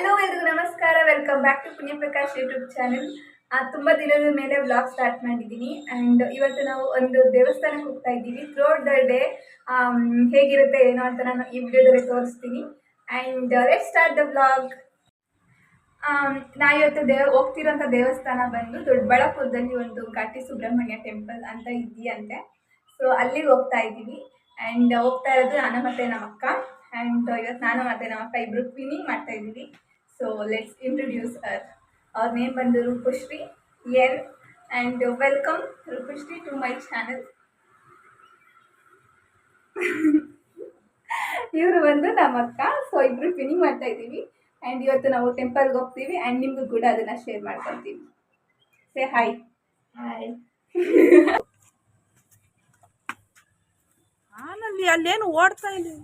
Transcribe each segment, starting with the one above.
Hello ಎಲ್ರಿಗೂ ನಮಸ್ಕಾರ, welcome back to ಪುಣ್ಯ ಪ್ರಕಾಶ್ ಯೂಟ್ಯೂಬ್ ಚಾನೆಲ್. ತುಂಬ ದಿನದ ಮೇಲೆ ವ್ಲಾಗ್ ಸ್ಟಾರ್ಟ್ ಮಾಡಿದ್ದೀನಿ. ಆ್ಯಂಡ್ ಇವತ್ತು ನಾವು ಒಂದು ದೇವಸ್ಥಾನಕ್ಕೆ ಹೋಗ್ತಾ ಇದ್ದೀವಿ. ಥ್ರೂಔಟ್ ದ ಡೇ ಹೇಗಿರುತ್ತೆ ಏನೋ ಅಂತ ನಾನು ಈ ವಿಡಿಯೋದಲ್ಲಿ ತೋರಿಸ್ತೀನಿ. And let's start the vlog. ನಾ ಇವತ್ತು ಹೋಗ್ತಿರೋಂಥ ದೇವಸ್ಥಾನ ಬಂದು ದೊಡ್ಡಬಳ್ಳಾಪುರದಲ್ಲಿ ಒಂದು ಘಾಟಿ ಸುಬ್ರಹ್ಮಣ್ಯ ಟೆಂಪಲ್ ಅಂತ ಇದೆಯಂತೆ. ಸೊ ಅಲ್ಲಿಗೆ ಹೋಗ್ತಾ ಇದ್ದೀವಿ. ಆ್ಯಂಡ್ ಹೋಗ್ತಾ ಇರೋದು ನಾನು ಮತ್ತು ನಮ್ಮ ಅಕ್ಕ. ಆ್ಯಂಡ್ ಇವತ್ತು ನಾನು ಮತ್ತು ನಮ್ಮ ಅಕ್ಕ ಇಬ್ಬರು ಕ್ಲೀನಿಂಗ್ ಮಾಡ್ತಾ ಇದ್ದೀವಿ. ಸೊ ಲೆಟ್ಸ್ ಇಂಟ್ರೊಡ್ಯೂಸ್ ಅವ್ರ ನೇಮ್ ಬಂದು Roopashree N. And welcome Roopashree to my channel. ಇವರು ಬಂದು ನಮ್ಮ ಅಕ್ಕ. ಸೊ ಇಬ್ಬರು ಕ್ಲೀನಿಂಗ್ ಮಾಡ್ತಾ ಇದ್ದೀವಿ. ಆ್ಯಂಡ್ ಇವತ್ತು ನಾವು ಟೆಂಪಲ್ಗೆ ಹೋಗ್ತೀವಿ. ಆ್ಯಂಡ್ ನಿಮಗೂ ಕೂಡ ಅದನ್ನು ಶೇರ್ ಮಾಡ್ಕೊತೀವಿ. Say hi. ಹಾಯ್. ಆನಲ್ಲಿ ಅಲ್ಲೇನು ಓಡ್ತಾ ಇಲ್ಲ.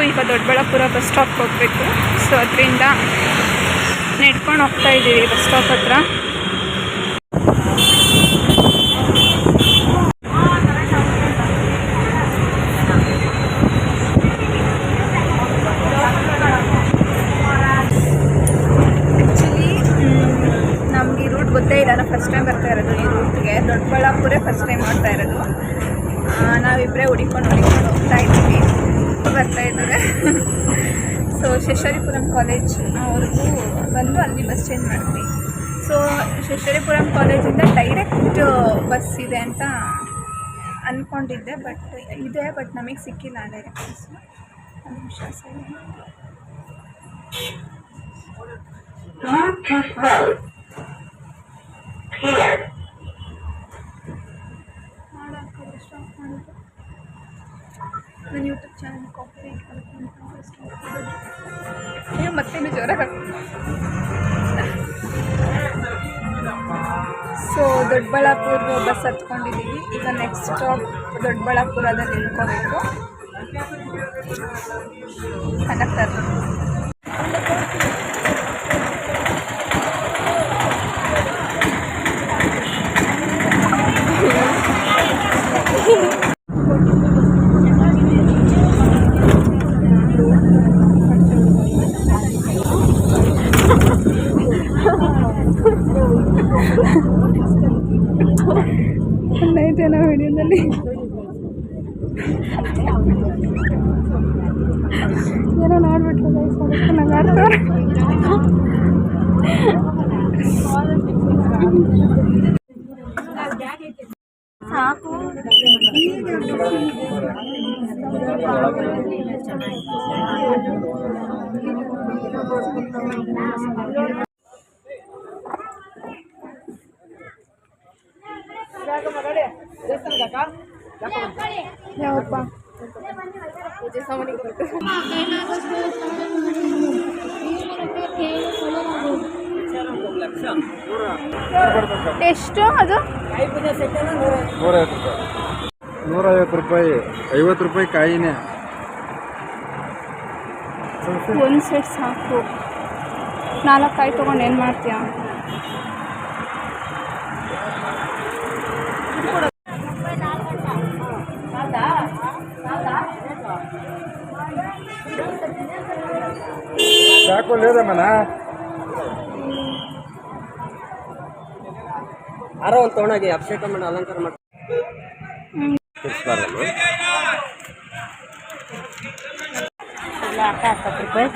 ಈಗ ದೊಡ್ಡಬಳ್ಳಾಪುರ ಬಸ್ ಸ್ಟಾಪ್ ಹೋಗಬೇಕು. ಸೊ ಅದರಿಂದ ನೆಡ್ಕೊಂಡು ಹೋಗ್ತಾ ಇದ್ದೀವಿ ಬಸ್ ಸ್ಟಾಪ್ ಹತ್ರ. ಆ್ಯಕ್ಚುಲಿ ನಮ್ಗೆ ಈ ರೂಟ್ ಗೊತ್ತೇ ಇಲ್ಲ. ನಾವು ಫಸ್ಟ್ ಟೈಮ್ ಬರ್ತಾ ಇರೋದು ಈ ರೂಟ್ಗೆ. ದೊಡ್ಡಬಳ್ಳಾಪುರೇ ಫಸ್ಟ್ ಟೈಮ್ ಮಾಡ್ತಾ ಇರೋದು. ನಾವಿಬ್ಬರೇ ಹುಡಿಕೊಂಡು ಹೋಗ್ತಾ ಇದ್ದೀವಿ. ಬರ್ತಾ ಇದ್ದಾರೆ. ಸೊ ಶೇಷಾರಿಪುರಂ ಕಾಲೇಜ್ ಅವ್ರಿಗೂ ಬಂದು ಅಲ್ಲಿ ಬಸ್ ಚೇಂಜ್ ಮಾಡ್ತೀವಿ. ಸೊ ಶೇಷಾರಿಪುರಂ ಕಾಲೇಜಿಂದ ಡೈರೆಕ್ಟ್ ಬಸ್ ಇದೆ ಅಂತ ಅಂದ್ಕೊಂಡಿದ್ದೆ. ಬಟ್ ನಮಗೆ ಸಿಕ್ಕಿಲ್ಲ ಡೈರೆಕ್ಟ್ ಬಸ್. ಒಂದು ನಿಮಿಷ ಸರಿ. ನನ್ನ ಯೂಟ್ಯೂಬ್ ಚಾನಲ್ ಕಾಪರೇಟ್ ಮತ್ತೇನು ಜೋರಾಗ. ಸೊ ದೊಡ್ಡಬಳ್ಳಾಪುರ ಬಸ್ ಹತ್ಕೊಂಡಿದ್ದೀವಿ. ಈಗ ನೆಕ್ಸ್ಟ್ ಸ್ಟಾಪ್ ದೊಡ್ಡಬಳ್ಳಾಪುರದಲ್ಲಿ ಇಳ್ಕೋಬೇಕು. ಕಂಡಕ್ಟರ್ ಐತೆ ನಾವು ವಿಡಿಯೋದಲ್ಲಿ ಏನೋ ನೋಡ್ಬಿಟ್ಲು ಗೈಸ್. ನಂಗೆ ಆಡ್ತಾರೆ. ಸಾಕು. ಯಾವಪ್ಪ ಎಷ್ಟು ಅದು? 150 ರೂಪಾಯಿ. 50 ರೂಪಾಯಿ ಕಾಯಿನೇ. ಒಂದು ಸೆಟ್ ಸಾಕು. 4 ಕಾಯಿ ತೊಗೊಂಡು ಏನು ಮಾಡ್ತೀಯಾ? ಸಾಕು లేదమ్మನ. ಆರೋ ಒಂದು ತೊಗೊಂಡೋಗಿ ಅಭಿಷೇಕ ಮಾಡಿ ಅಲಂಕಾರ ಮಾಡಿ ಇಲ್ಲ 60 ರೂಪಾಯಿ.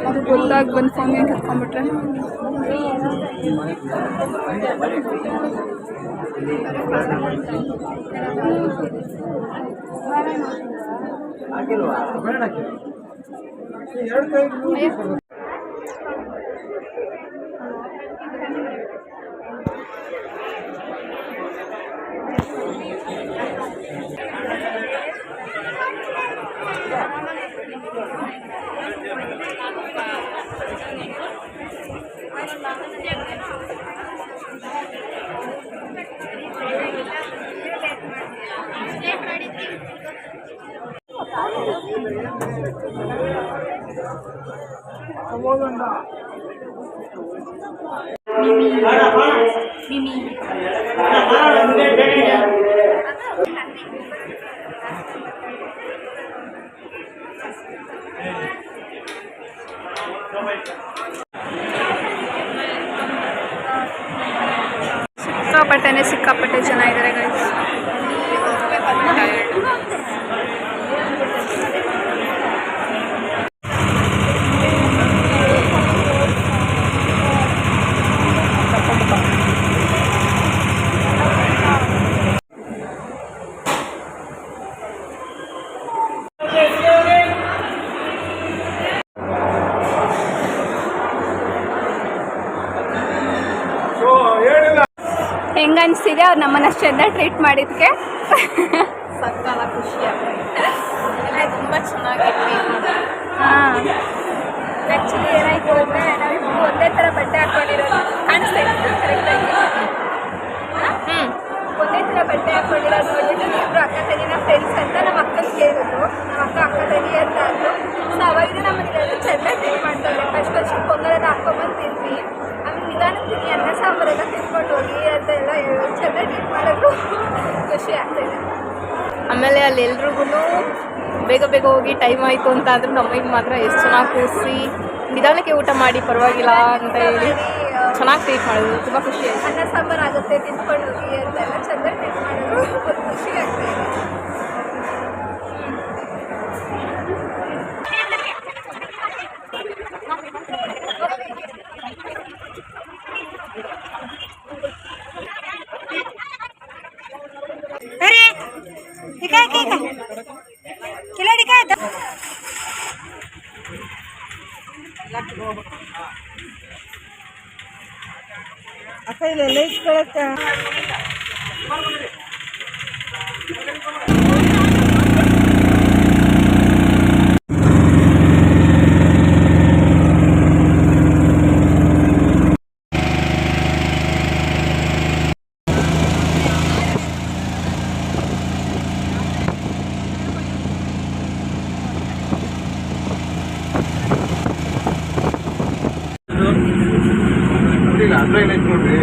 ಅದು ಗೊತ್ತಾಗಿ ಬಂದು ಫೋನ್ ಏನು ಕತ್ಕೊಂಡ್ಬಿಟ್ರೆ ಸಿಕ್ಕಾಪಟ್ಟೆ ಜನ ಇದ್ದಾರೆ ಗೈಸ್. ಹೆಂಗ ಅನಿಸ್ತಿದೆ ಅವ್ರು ನಮ್ಮನ್ನ ಚೆಂದ ಟ್ರೀಟ್ ಮಾಡಿದ್ಕೆ? ಸಕ್ಕಲ ಖುಷಿ ಆಗ್ತದೆ. ತುಂಬ ಚೆನ್ನಾಗಿ ಟ್ರೀಟ್ ಮಾಡ್ತಾರೆ. ಹಾಂ, ಆ್ಯಕ್ಚುಲಿ ಏನಾಯಿತು ಅಂದರೆ ನಾವಿಬ್ಬರು ಒಂದೇ ಥರ ಬಟ್ಟೆ ಹಾಕ್ಕೊಂಡಿರೋದು ಕಾಣಿಸ್ತಾ ಇತ್ತು ಕರೆಕ್ಟಾಗಿ. ಒಂದೇ ಥರ ಬಟ್ಟೆ ಹಾಕ್ಕೊಂಡಿರೋದು ನೋಡಿಬಿಟ್ಟು ಇಬ್ಬರು ಅಕ್ಕ ತಂಗಿನ ಫ್ರೆಂಡ್ಸ್ ಅಂತ ನಮ್ಮ ಅಕ್ಕನ ಕೇಳಿದ್ರು. ನಮ್ಮ ಅಕ್ಕ ತಂಗಿ ಅಂತ ಅಂದರು. ಸೊ ಅವಾಗಿಂದ ನಮ್ಮ ಮನೆಯಲ್ಲ ಚೆಂದ ಟ್ರೀಟ್ ಮಾಡ್ತಾರೆ. ಫಸ್ಟ್ ಪೊಂಗಲೆಲ್ಲ ಹಾಕ್ಕೊಂಬಂದು ತಿಂದ್ವಿ. ಆಮೇಲೆ ನಿಧಾನ ತಿನ್ನಿ ಅನ್ನ ಸಾಂಬಾರೆಲ್ಲ ತಿನ್ಕೊಂಡು ಹೋಗಿ ಅಂತ ಎಲ್ಲ ಹೇಳೋದು. ಚೆಂದ ಟ್ರೀಟ್ ಮಾಡೋದು ಖುಷಿ ಆಗ್ತಾಯಿದೆ. ಆಮೇಲೆ ಅಲ್ಲಿ ಎಲ್ರಿಗೂ ಬೇಗ ಬೇಗ ಹೋಗಿ ಟೈಮ್ ಆಯಿತು ಅಂತ ಅಂದರೂ ನಮಗೆ ಮಾತ್ರ ಎಷ್ಟು ಚೆನ್ನಾಗಿ ಕೂರಿಸಿ ನಿಧಾನಕ್ಕೆ ಊಟ ಮಾಡಿ ಪರವಾಗಿಲ್ಲ ಅಂತ ಹೇಳಿ ಚೆನ್ನಾಗಿ ಟ್ರೀಟ್ ಮಾಡೋದು. ತುಂಬ ಖುಷಿ ಆಯಿತು. ಅನ್ನ ಸಾಂಬಾರು ಆಗುತ್ತೆ ತಿನ್ಕೊಂಡು ಹೋಗಿ ಅಂತೆಲ್ಲ ಚೆಂದ ಟ್ರೀಟ್ ಮಾಡೋದು ಖುಷಿ ಆಗ್ತಾಯಿದೆ. ಅಕ್ಕ ಇಲ್ಲೆಲ್ಲ ಇಟ್ಕೊಳಕ್ಕ ಆನ್ಲೈನ್ ಐತ್ ನೋಡ್ರಿ.